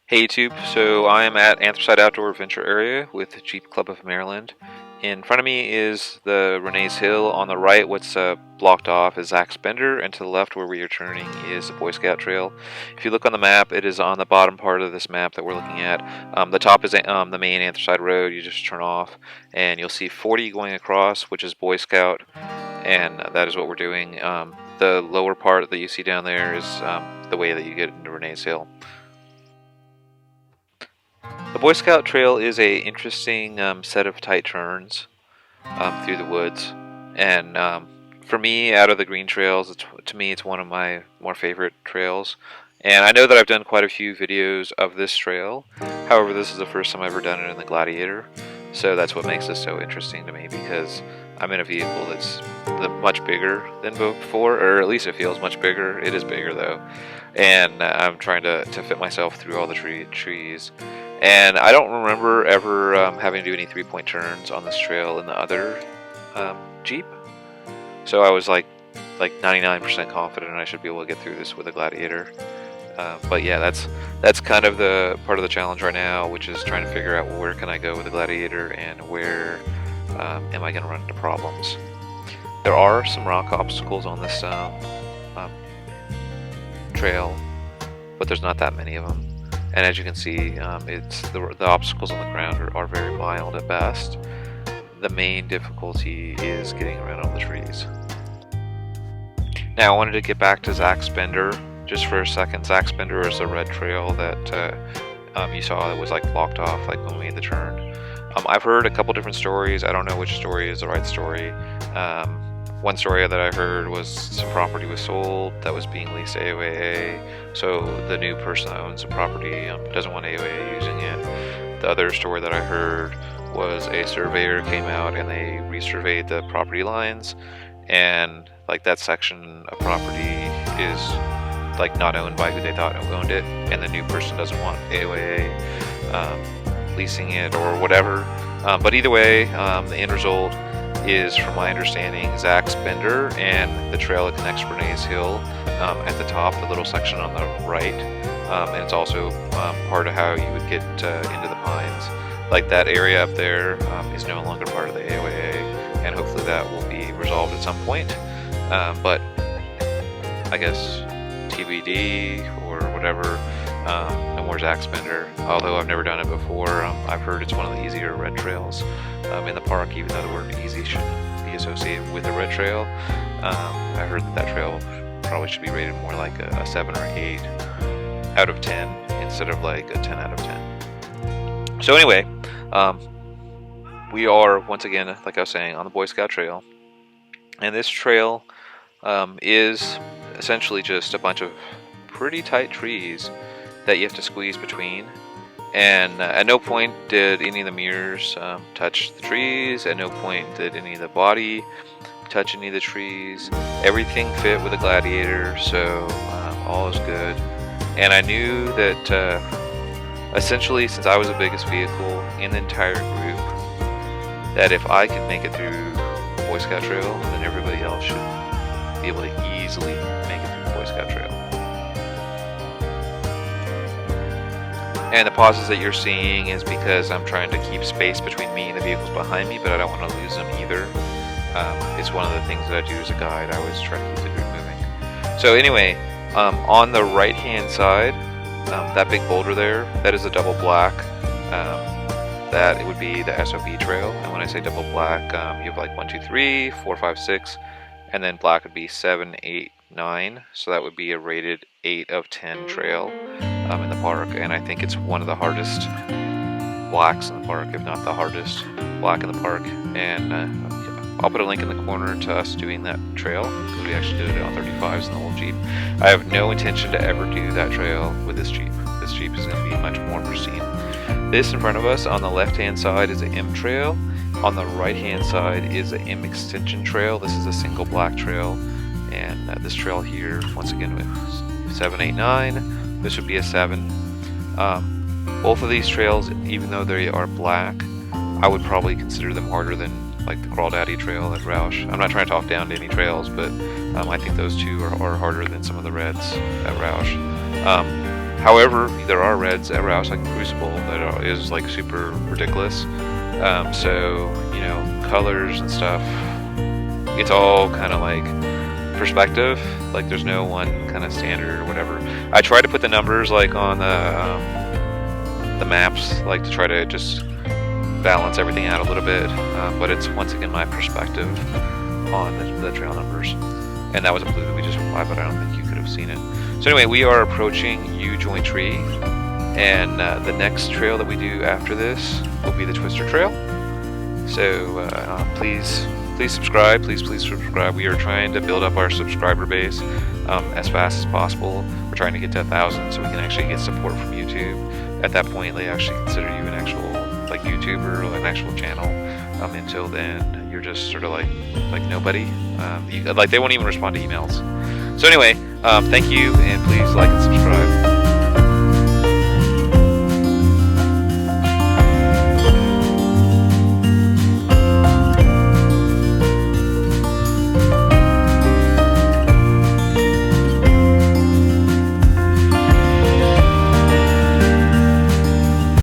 Hey YouTube, so I am at Anthracite Outdoor Adventure Area with the Jeep Club of Maryland. In front of me is the Renee's Hill. On the right, what's blocked off is Zach's Bender, and to the left where we are turning is the Boy Scout Trail. If you look on the map, it is on the bottom part of this map that we're looking at. The top is the main Anthracite Road. You just turn off, and you'll see 40 going across, which is Boy Scout, and that is what we're doing. The lower part that you see down there is the way that you get into Renee's Hill. The Boy Scout Trail is a interesting set of tight turns through the woods, and for me, out of the green trails, to me it's one of my more favorite trails. And I know that I've done quite a few videos of this trail. However, this is the first time I've ever done it in the Gladiator, so that's what makes this so interesting to me, because I'm in a vehicle that's much bigger than before, or at least it feels much bigger. It is bigger though, and I'm trying to fit myself through all the trees. And I don't remember ever having to do any three-point turns on this trail in the other Jeep. So I was like 99% confident I should be able to get through this with a Gladiator. But yeah, that's kind of the part of the challenge right now, which is trying to figure out where can I go with the Gladiator and where am I going to run into problems. There are some rock obstacles on this trail, but there's not that many of them. And as you can see, the obstacles on the ground are very mild at best. The main difficulty is getting around all the trees. Now I wanted to get back to Zach's Bender just for a second. Zach's Bender is the red trail that you saw that was like blocked off like when we made the turn. I've heard a couple different stories. I don't know which story is the right story. One story that I heard was some property was sold that was being leased to AOAA, so the new person that owns the property doesn't want AOAA using it. The other story that I heard was a surveyor came out and they resurveyed the property lines, and like that section of property is like not owned by who they thought owned it, and the new person doesn't want AOAA leasing it or whatever. But either way, the end result is, from my understanding, Zach's Bender and the trail that connects Renee's Hill at the top, the little section on the right, and it's also part of how you would get into the pines. Like that area up there is no longer part of the AOAA, and hopefully that will be resolved at some point. But I guess TBD or whatever. No more Zach's Bender, although I've never done it before. I've heard it's one of the easier red trails in the park, even though the word easy shouldn't be associated with the red trail. I heard that trail probably should be rated more like a 7 or 8 out of 10 instead of like a 10 out of 10. So anyway, we are once again, like I was saying, on the Boy Scout Trail, and this trail is essentially just a bunch of pretty tight trees that you have to squeeze between, and at no point did any of the mirrors touch the trees. At no point did any of the body touch any of the trees. Everything fit with the Gladiator, so all is good. And I knew that essentially, since I was the biggest vehicle in the entire group, that if I could make it through the Boy Scout Trail, then everybody else should be able to easily make it through the Boy Scout Trail. And the pauses that you're seeing is because I'm trying to keep space between me and the vehicles behind me, but I don't want to lose them either. It's one of the things that I do as a guide. I always try to keep the group moving. So anyway, on the right hand side, that big boulder there, that is a double black. That it would be the SOB trail. And when I say double black, you have like 1, 2, 3, 4, 5, 6, and then black would be 7, 8, 9. So that would be a rated 8 of 10 trail in the park, and I think it's one of the hardest blacks in the park, if not the hardest black in the park. And I'll put a link in the corner to us doing that trail, because we actually did it on 35s in the old Jeep. I have no intention to ever do that trail with this Jeep. This Jeep is going to be much more pristine. This in front of us on the left hand side is an M trail. On the right hand side is an M extension trail. This is a single black trail, and this trail here, once again, with 7, 8, 9. This would be a 7. Both of these trails, even though they are black, I would probably consider them harder than like the Crawdaddy Trail at Roush. I'm not trying to talk down to any trails, but I think those two are harder than some of the reds at Roush. However, there are reds at routes like Crucible that is like super ridiculous. So, you know, colors and stuff, it's all kind of like perspective. Like there's no one kind of standard or whatever. I try to put the numbers like on the maps, like to try to just balance everything out a little bit. But it's once again my perspective on the trail numbers. And that was a blue that we just went by, but I don't think you could have seen it. So anyway, we are approaching U-Joint Tree, and the next trail that we do after this will be the Twister Trail. So please subscribe, please subscribe. We are trying to build up our subscriber base as fast as possible. We're trying to get to 1,000 so we can actually get support from YouTube. At that point, they actually consider you an actual like YouTuber or an actual channel. Until then, you're just sort of like nobody. Like they won't even respond to emails. So anyway, thank you, and please like and subscribe.